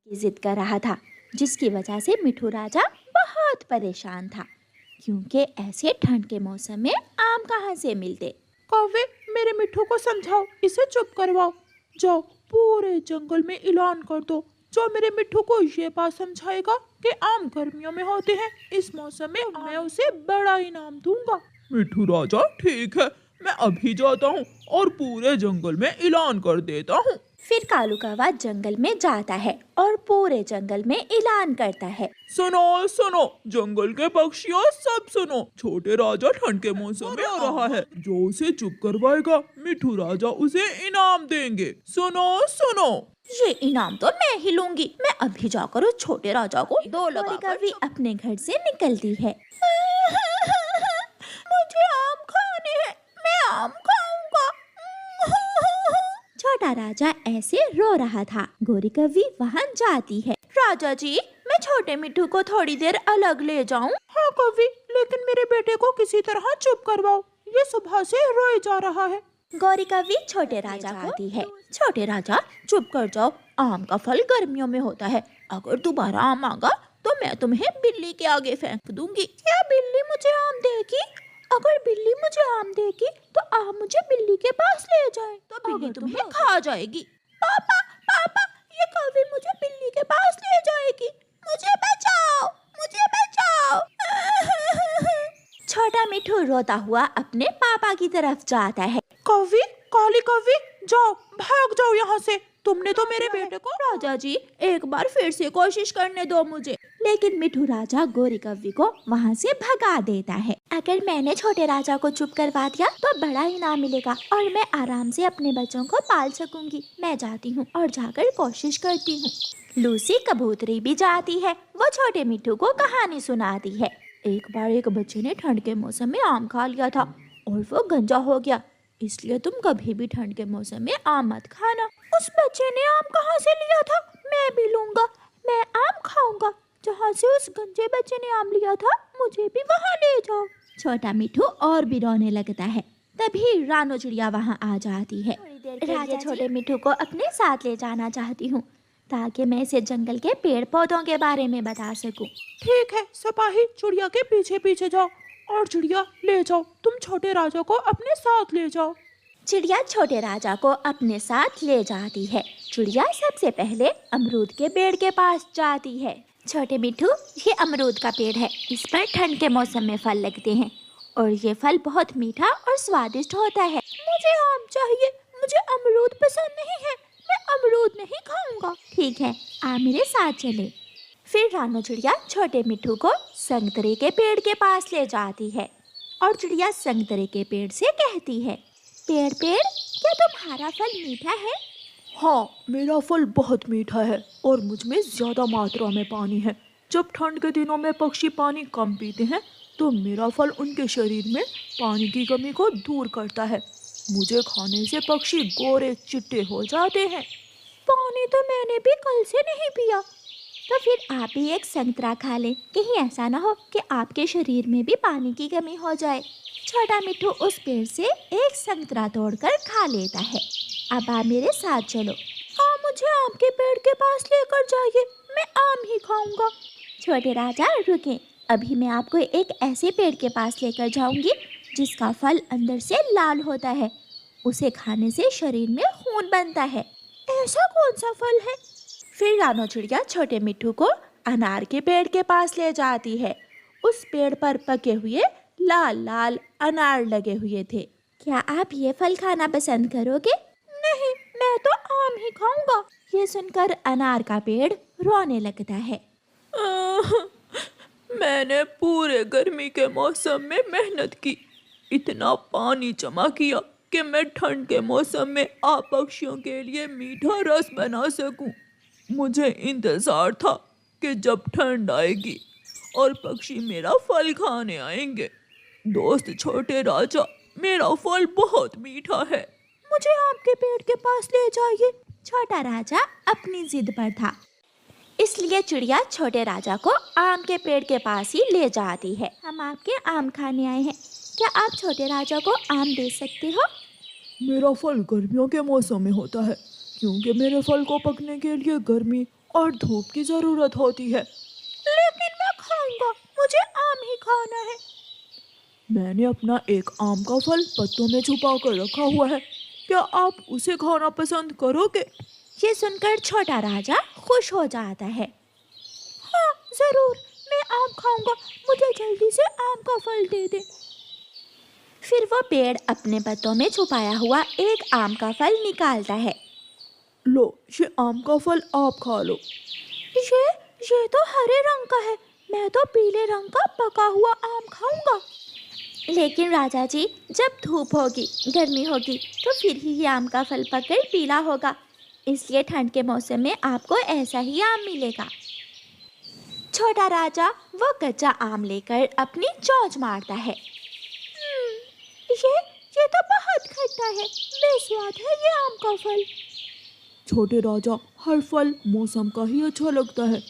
की जिद कर रहा था, जिसकी वजह से मिठू राजा बहुत परेशान था, क्योंकि ऐसे ठंड के मौसम में आम कहाँ से मिलते। कौवे, मेरे मिठू को समझाओ, इसे चुप करवाओ। जाओ पूरे जंगल में ऐलान कर दो, जो मेरे मिठू को ये बात समझाएगा कि आम गर्मियों में होते हैं, इस मौसम में मैं उसे बड़ा इनाम दूंगा। मिठू राजा, ठीक है, मैं अभी जाता हूँ और पूरे जंगल में ऐलान कर देता हूँ। फिर कालू कौवा जंगल में जाता है और पूरे जंगल में ऐलान करता है। सुनो सुनो, जंगल के पक्षियों सब सुनो, छोटे राजा ठंड के मौसम में आ रहा है। जो उसे चुप करवाएगा, मिठू राजा उसे इनाम देंगे। सुनो सुनो। ये इनाम तो मैं ही लूंगी। मैं अभी जाकर उस छोटे राजा को दो लगाकर भी अपने घर से निकलती है। मुझे आम खाने हैं, मैं आम खाऊंगा। छोटा राजा ऐसे रो रहा था। गोरी कौवी वहाँ जाती है। राजा जी, मैं छोटे मिठू को थोड़ी देर अलग ले जाऊं? हाँ कौवी, लेकिन मेरे बेटे को किसी तरह चुप करवाओ, ये सुबह से रोए जा रहा है। गौरी कौवी छोटे राजा को आती है। छोटे राजा, चुप कर जाओ, आम का फल गर्मियों में होता है। अगर दोबारा आम मांगा तो मैं तुम्हें बिल्ली के आगे फेंक दूंगी। क्या बिल्ली मुझे आम देगी? अगर बिल्ली मुझे आम देगी तो आप मुझे बिल्ली के पास ले जाए, तो बिल्ली तुम्हें खा जाएगी। पापा पापा, ये कौवी मुझे बिल्ली के पास ले जाएगी। मुझे बचाओ, मुझे बचाओ। छोटा मिठू रोता हुआ अपने पापा की तरफ जाता है। कौवी, काली कौवी, जाओ, भाग जाओ यहाँ से। तुमने तो मेरे बेटे को। राजा जी, एक बार फिर से कोशिश करने दो मुझे। लेकिन मिठू राजा गोरी कौवी को वहाँ से भगा देता है। अगर मैंने छोटे राजा को चुप करवा दिया तो बड़ा इनाम मिलेगा और मैं आराम से अपने बच्चों को पाल सकूंगी। मैं जाती हूँ और जाकर कोशिश करती हूँ। लूसी कबूतरी भी जाती है। वो छोटे मिठू को कहानी सुनाती है। एक बार एक बच्चे ने ठंड के मौसम में आम खा लिया था और वो गंजा हो गया। इसलिए तुम कभी भी ठंड के मौसम में आम मत खाना। उस बच्चे ने आम कहाँ से लिया था? मैं भी लूंगा, मैं आम खाऊंगा। जहाँ से उस गंजे बच्चे ने आम लिया था, मुझे भी वहाँ ले जाओ। छोटा मिठू और भी रोने लगता है। तभी रानो चिड़िया वहाँ आ जाती है। राजा, छोटे मिठू को अपने साथ ले जाना चाहती हूँ ताकि मैं इसे जंगल के पेड़ पौधों के बारे में बता सकूं। ठीक है, सिपाही चिड़िया के पीछे पीछे जाओ और चिड़िया ले जाओ, तुम छोटे राजा को अपने साथ ले जाओ। चिड़िया छोटे राजा को अपने साथ ले जाती है। चिड़िया सबसे पहले अमरूद के पेड़ के पास जाती है। छोटे मिठू, ये अमरूद का पेड़ है। इस पर ठंड के मौसम में फल लगते हैं और ये फल बहुत मीठा और स्वादिष्ट होता है। मुझे आम चाहिए, मुझे अमरूद पसंद नहीं है। मैं अमरूद नहीं खाऊंगा। ठीक है, आप मेरे साथ चले। फिर रानो चिड़िया छोटे मिठू को संतरे के पेड़ के पास ले जाती है और चिड़िया संतरे के पेड़ से कहती है, पेड़ पेड़, क्या तुम्हारा फल मीठा है? हाँ, मेरा फल बहुत मीठा है और मुझ में ज्यादा मात्रा में पानी है। जब ठंड के दिनों में पक्षी पानी कम पीते हैं तो मेरा फल उनके शरीर में पानी की कमी को दूर करता है। मुझे खाने से पक्षी गोरे चिट्टे हो जाते हैं। पानी तो मैंने भी कल से नहीं पिया। तो फिर आप भी एक संतरा खा लें, कहीं ऐसा ना हो कि आपके शरीर में भी पानी की कमी हो जाए। छोटा मिठू उस पेड़ से एक संतरा तोड़कर खा लेता है। अब आप मेरे साथ चलो। हाँ, मुझे आम के पेड़ के पास लेकर जाइए, मैं आम ही खाऊंगा। छोटे राजा रुके, अभी मैं आपको एक ऐसे पेड़ के पास लेकर जाऊंगी जिसका फल अंदर से लाल होता है। उसे खाने से शरीर में खून बनता है। ऐसा कौन सा फल है? फिर रानो चिड़िया छोटे मिठू को अनार के पेड़ के पास ले जाती है। उस पेड़ पर पके हुए लाल लाल अनार लगे हुए थे। क्या आप ये फल खाना पसंद करोगे? नहीं, मैं तो आम ही खाऊंगा। ये सुनकर अनार का पेड़ रोने लगता है। मैंने पूरे गर्मी के मौसम में मेहनत की, इतना पानी जमा किया कि मैं ठंड के मौसम में आप पक्षियों के लिए मीठा रस बना सकूं। मुझे इंतजार था कि जब ठंड आएगी और पक्षी मेरा फल खाने आएंगे। दोस्त छोटे राजा, मेरा फल बहुत मीठा है, मुझे आम के पेड़ के पास ले जाइए। छोटा राजा अपनी जिद पर था, इसलिए चिड़िया छोटे राजा को आम के पेड़ के पास ही ले जाती है। हम आपके आम खाने आए हैं, क्या आप छोटे राजा को आम दे सकते हो? मेरा फल गर्मियों के मौसम में होता है, क्योंकि मेरे फल को पकने के लिए गर्मी और धूप की जरूरत होती है। लेकिन मैं खाऊंगा, मुझे आम ही खाना है। मैंने अपना एक आम का फल पत्तों में छुपा कर रखा हुआ है, क्या आप उसे खाना पसंद करोगे? ये सुनकर छोटा राजा खुश हो जाता है। हाँ जरूर, मैं आम खाऊंगा, मुझे जल्दी से आम का फल दे दे। फिर वो पेड़ अपने पत्तों में छुपाया हुआ एक आम का फल निकालता है। लो, ये आम का फल आप खा लो। ये तो हरे रंग का है, मैं तो पीले रंग का पका हुआ आम खाऊंगा। लेकिन राजा जी, जब धूप होगी, गर्मी होगी, तो फिर ही ये आम का फल पककर पीला होगा, इसलिए ठंड के मौसम में आपको ऐसा ही आम मिलेगा। छोटा राजा वो कच्चा आम लेकर अपनी चोंच मारता है। ये तो बहुत खट्टा है, बेस्वाद है ये आम का फल। छोटे राजा, हर फल मौसम का ही अच्छा लगता है।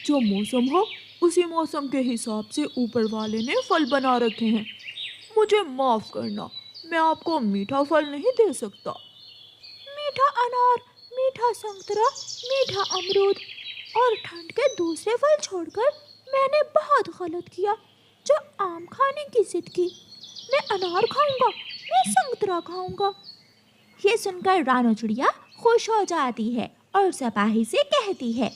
जो मौसम हो उसी मौसम के हिसाब से ऊपर वाले ने फल बना रखे हैं। मुझे माफ करना, मैं आपको मीठा फल नहीं दे सकता। मीठा अनार, मीठा संतरा, मीठा अमरूद और ठंड के दूसरे फल छोड़कर मैंने बहुत गलत किया जो आम खाने की जिद की। मैं अनार खाऊंगा, मैं संतरा खाऊंगा। ये सुनकर रानो चिड़िया खुश हो जाती है और सिपाही से कहती है,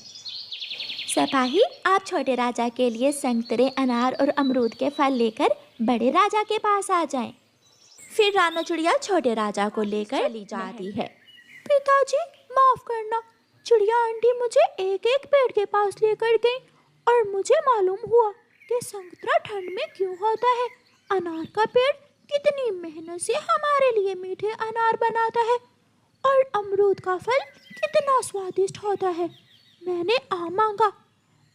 सिपाही, आप छोटे राजा के लिए संतरे, अनार और अमरूद के फल लेकर बड़े राजा के पास आ जाएं। फिर रानो चिड़िया छोटे राजा को लेकर चली जाती है। पिताजी माफ करना, चिड़िया आंटी मुझे एक एक पेड़ के पास लेकर गई और मुझे मालूम हुआ कि संतरा ठंड में क्यों होता है, अनार का पेड़ कितनी मेहनत से हमारे लिए मीठे अनार बनाता है और अमरूद का फल कितना स्वादिष्ट होता है। मैंने आम मांगा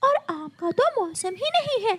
और आम का तो मौसम ही नहीं है।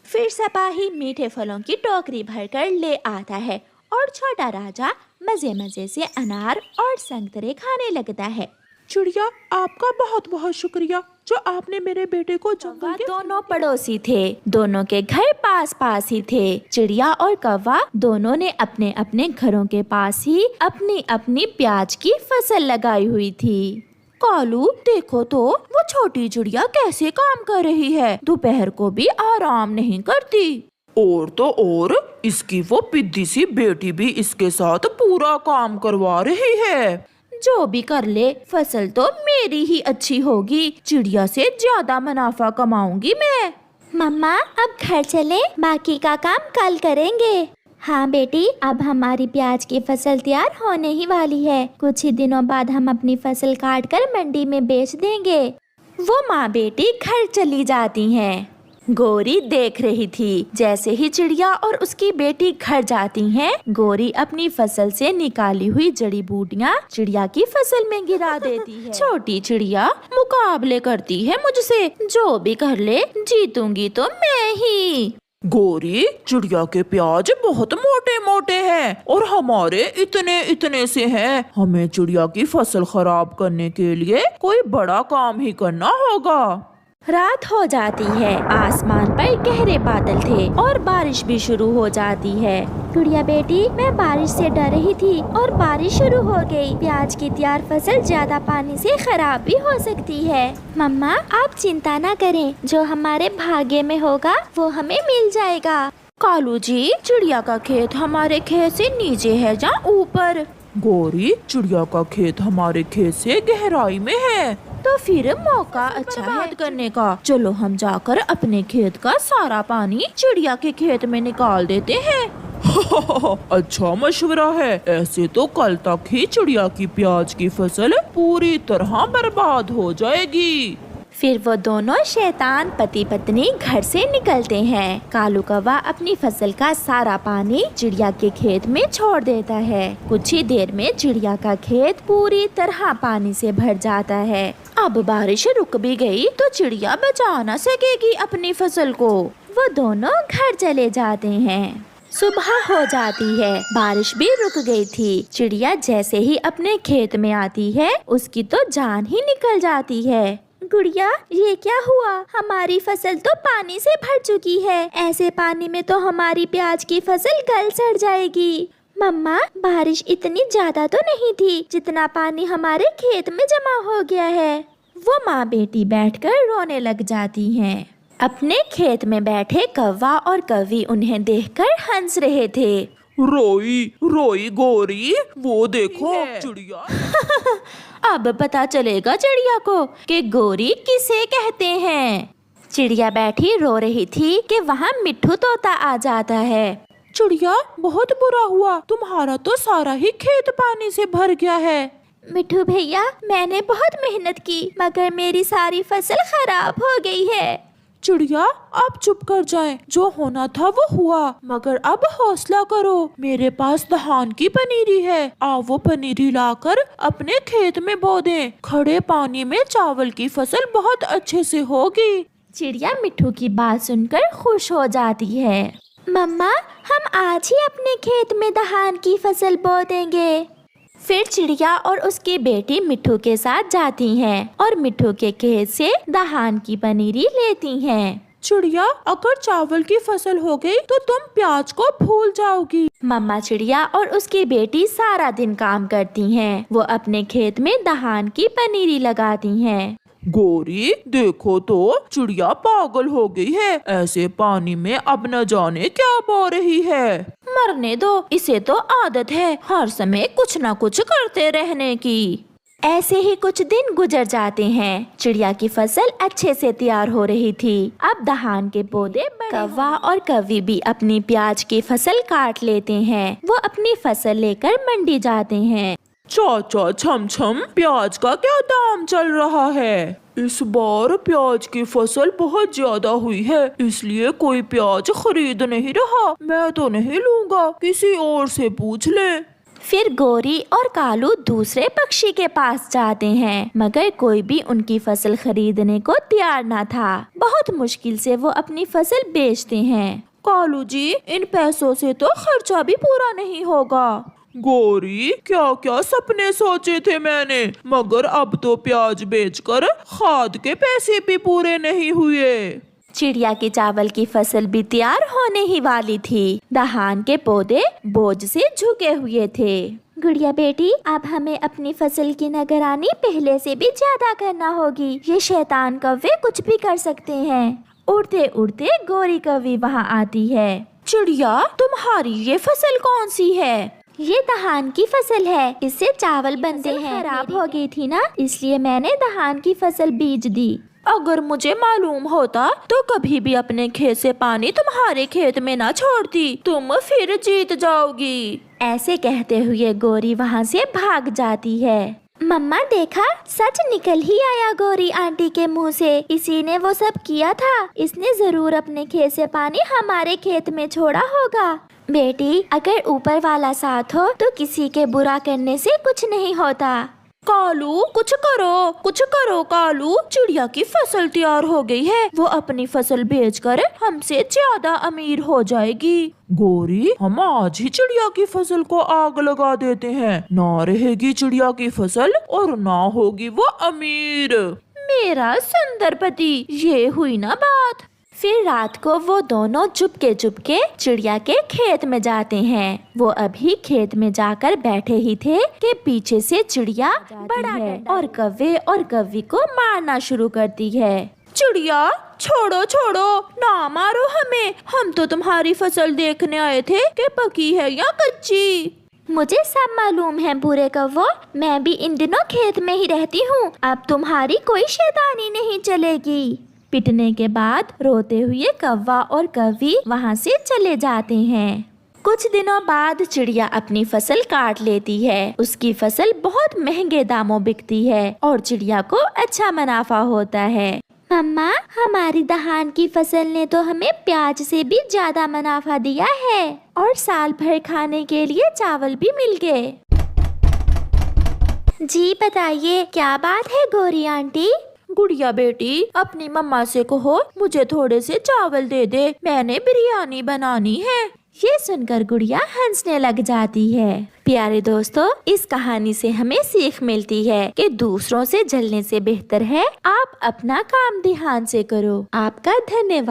फिर सिपाही मीठे फलों की टोकरी भरकर ले आता है और छोटा राजा मजे मजे से अनार और संतरे खाने लगता है। चिड़िया, आपका बहुत बहुत शुक्रिया जो आपने मेरे बेटे को जंगल के दोनों पड़ोसी थे, दोनों के घर पास पास ही थे। चिड़िया और कौवा दोनों ने अपने अपने घरों के पास ही अपनी अपनी प्याज की फसल लगाई हुई थी। कालू, देखो तो वो छोटी चिड़िया कैसे काम कर रही है, दोपहर को भी आराम नहीं करती। और तो और इसकी वो पिद्दी सी बेटी भी इसके साथ पूरा काम करवा रही है। जो भी कर ले, फसल तो मेरी ही अच्छी होगी, चिड़िया से ज्यादा मुनाफा कमाऊंगी मैं। मम्मा, अब घर चले, बाकी का काम कल करेंगे। हाँ बेटी, अब हमारी प्याज की फसल तैयार होने ही वाली है, कुछ ही दिनों बाद हम अपनी फसल काट कर मंडी में बेच देंगे। वो माँ बेटी घर चली जाती हैं। गोरी देख रही थी, जैसे ही चिड़िया और उसकी बेटी घर जाती हैं, गोरी अपनी फसल से निकाली हुई जड़ी बूटियाँ चिड़िया की फसल में गिरा देती है। छोटी चिड़िया मुकाबले करती है मुझसे, जो भी कर ले जीतूंगी तो मैं ही। गोरी, चिड़िया के प्याज बहुत मोटे मोटे हैं और हमारे इतने इतने से हैं। हमें चिड़िया की फसल खराब करने के लिए कोई बड़ा काम ही करना होगा। रात हो जाती है, आसमान पर गहरे बादल थे और बारिश भी शुरू हो जाती है। गुड़िया बेटी, मैं बारिश से डर रही थी और बारिश शुरू हो गई। प्याज की तैयार फसल ज्यादा पानी से खराब भी हो सकती है। मम्मा, आप चिंता ना करें, जो हमारे भाग्य में होगा वो हमें मिल जाएगा। कालू जी, चिड़िया का खेत हमारे खेत से नीचे है या ऊपर? गोरी, चिड़िया का खेत हमारे खेत से गहराई में है। तो फिर मौका अच्छा है करने का। चलो हम जाकर अपने खेत का सारा पानी चिड़िया के खेत में निकाल देते हैं। अच्छा मशवरा है। ऐसे तो कल तक ही चिड़िया की प्याज की फसल पूरी तरह बर्बाद हो जाएगी। फिर वो दोनों शैतान पति पत्नी घर से निकलते हैं। कालू कौवा अपनी फसल का सारा पानी चिड़िया के खेत में छोड़ देता है। कुछ ही देर में चिड़िया का खेत पूरी तरह पानी से भर जाता है। अब बारिश रुक भी गई तो चिड़िया बचा न सकेगी अपनी फसल को। वो दोनों घर चले जाते हैं। सुबह हो जाती है, बारिश भी रुक गई थी। चिड़िया जैसे ही अपने खेत में आती है, उसकी तो जान ही निकल जाती है। गुड़िया, ये क्या हुआ? हमारी फसल तो पानी से भर चुकी है। ऐसे पानी में तो हमारी प्याज की फसल गल सड़ जाएगी। मम्मा, बारिश इतनी ज्यादा तो नहीं थी जितना पानी हमारे खेत में जमा हो गया है। वो माँ बेटी बैठकर रोने लग जाती हैं। अपने खेत में बैठे कौवा और कौवी उन्हें देखकर हंस रहे थे। रोई रोई गोरी, वो देखो चिड़िया। अब पता चलेगा चिड़िया को कि गोरी किसे कहते हैं। चिड़िया बैठी रो रही थी कि वहाँ मिट्ठू तोता आ जाता है। चिड़िया, बहुत बुरा हुआ, तुम्हारा तो सारा ही खेत पानी से भर गया है। मिट्ठू भैया, मैंने बहुत मेहनत की मगर मेरी सारी फसल खराब हो गई है। चिड़िया, आप चुप कर जाएं, जो होना था वो हुआ, मगर अब हौसला करो। मेरे पास धान की पनीरी है, आप वो पनीरी लाकर अपने खेत में बो दें। खड़े पानी में चावल की फसल बहुत अच्छे से होगी। चिड़िया मिट्ठू की बात सुनकर खुश हो जाती है। मम्मा, हम आज ही अपने खेत में धान की फसल बो देंगे। फिर चिड़िया और उसकी बेटी मिट्ठू के साथ जाती हैं और मिट्ठू के खेत से धान की पनीरी लेती हैं। चिड़िया, अगर चावल की फसल हो गई तो तुम प्याज को भूल जाओगी। मम्मा चिड़िया और उसकी बेटी सारा दिन काम करती हैं। वो अपने खेत में धान की पनीरी लगाती हैं। गोरी, देखो तो चिड़िया पागल हो गई है, ऐसे पानी में अब न जाने क्या बो रही है। मरने दो, इसे तो आदत है हर समय कुछ न कुछ करते रहने की। ऐसे ही कुछ दिन गुजर जाते हैं। चिड़िया की फसल अच्छे से तैयार हो रही थी। अब धान के पौधे कौवा और कौवी भी अपनी प्याज की फसल काट लेते हैं। वो अपनी फसल लेकर मंडी जाते हैं। चाचा छम छम, प्याज का क्या दाम चल रहा है? इस बार प्याज की फसल बहुत ज्यादा हुई है, इसलिए कोई प्याज खरीद नहीं रहा। मैं तो नहीं लूँगा, किसी और से पूछ ले। फिर गोरी और कालू दूसरे पक्षी के पास जाते हैं, मगर कोई भी उनकी फसल खरीदने को तैयार न था। बहुत मुश्किल से वो अपनी फसल बेचते हैं। कालू जी, इन पैसों से तो खर्चा भी पूरा नहीं होगा। गोरी, क्या क्या सपने सोचे थे मैंने, मगर अब तो प्याज बेचकर खाद के पैसे भी पूरे नहीं हुए। चिड़िया की चावल की फसल भी तैयार होने ही वाली थी। धान के पौधे बोझ से झुके हुए थे। गुड़िया बेटी, अब हमें अपनी फसल की निगरानी पहले से भी ज्यादा करना होगी। ये शैतान कौवे कुछ भी कर सकते हैं। उड़ते उड़ते गोरी कौवी वहाँ आती है। चिड़िया, तुम्हारी ये फसल कौन सी है? ये धान की फसल है, इससे चावल बनते हैं। खराब हो गई थी ना, इसलिए मैंने धान की फसल बीज दी। अगर मुझे मालूम होता तो कभी भी अपने खेत से पानी तुम्हारे खेत में ना छोड़ती, तुम फिर जीत जाओगी। ऐसे कहते हुए गोरी वहाँ से भाग जाती है। मम्मा देखा, सच निकल ही आया गोरी आंटी के मुंह से। इसी ने वो सब किया था। इसने जरूर अपने खेत से पानी हमारे खेत में छोड़ा होगा। बेटी, अगर ऊपर वाला साथ हो तो किसी के बुरा करने से कुछ नहीं होता। कालू, कुछ करो कालू, चिड़िया की फसल तैयार हो गई है, वो अपनी फसल बेचकर हमसे ज्यादा अमीर हो जाएगी। गोरी, हम आज ही चिड़िया की फसल को आग लगा देते हैं, ना रहेगी चिड़िया की फसल और ना होगी वो अमीर। मेरा सुंदर पति, ये हुई ना बात। फिर रात को वो दोनों चुपके चुपके चिड़िया के खेत में जाते हैं। वो अभी खेत में जाकर बैठे ही थे कि पीछे से चिड़िया बड़ा है और कौवे और कौवी को मारना शुरू करती है। चिड़िया, छोड़ो छोड़ो, ना मारो हमें, हम तो तुम्हारी फसल देखने आए थे कि पकी है या कच्ची। मुझे सब मालूम है बुरे कौवो, मैं भी इन दिनों खेत में ही रहती हूँ। अब तुम्हारी कोई शैतानी नहीं चलेगी। पिटने के बाद रोते हुए कौवा और कौवी वहाँ से चले जाते हैं। कुछ दिनों बाद चिड़िया अपनी फसल काट लेती है। उसकी फसल बहुत महंगे दामों बिकती है और चिड़िया को अच्छा मुनाफा होता है। मम्मा, हमारी धान की फसल ने तो हमें प्याज से भी ज्यादा मुनाफा दिया है और साल भर खाने के लिए चावल भी मिल गए। जी बताइए, क्या बात है गोरी आंटी? गुड़िया बेटी, अपनी मम्मा से कहो मुझे थोड़े से चावल दे दे, मैंने बिरयानी बनानी है। ये सुनकर गुड़िया हंसने लग जाती है। प्यारे दोस्तों, इस कहानी से हमें सीख मिलती है कि दूसरों से जलने से बेहतर है आप अपना काम ध्यान से करो। आपका धन्यवाद।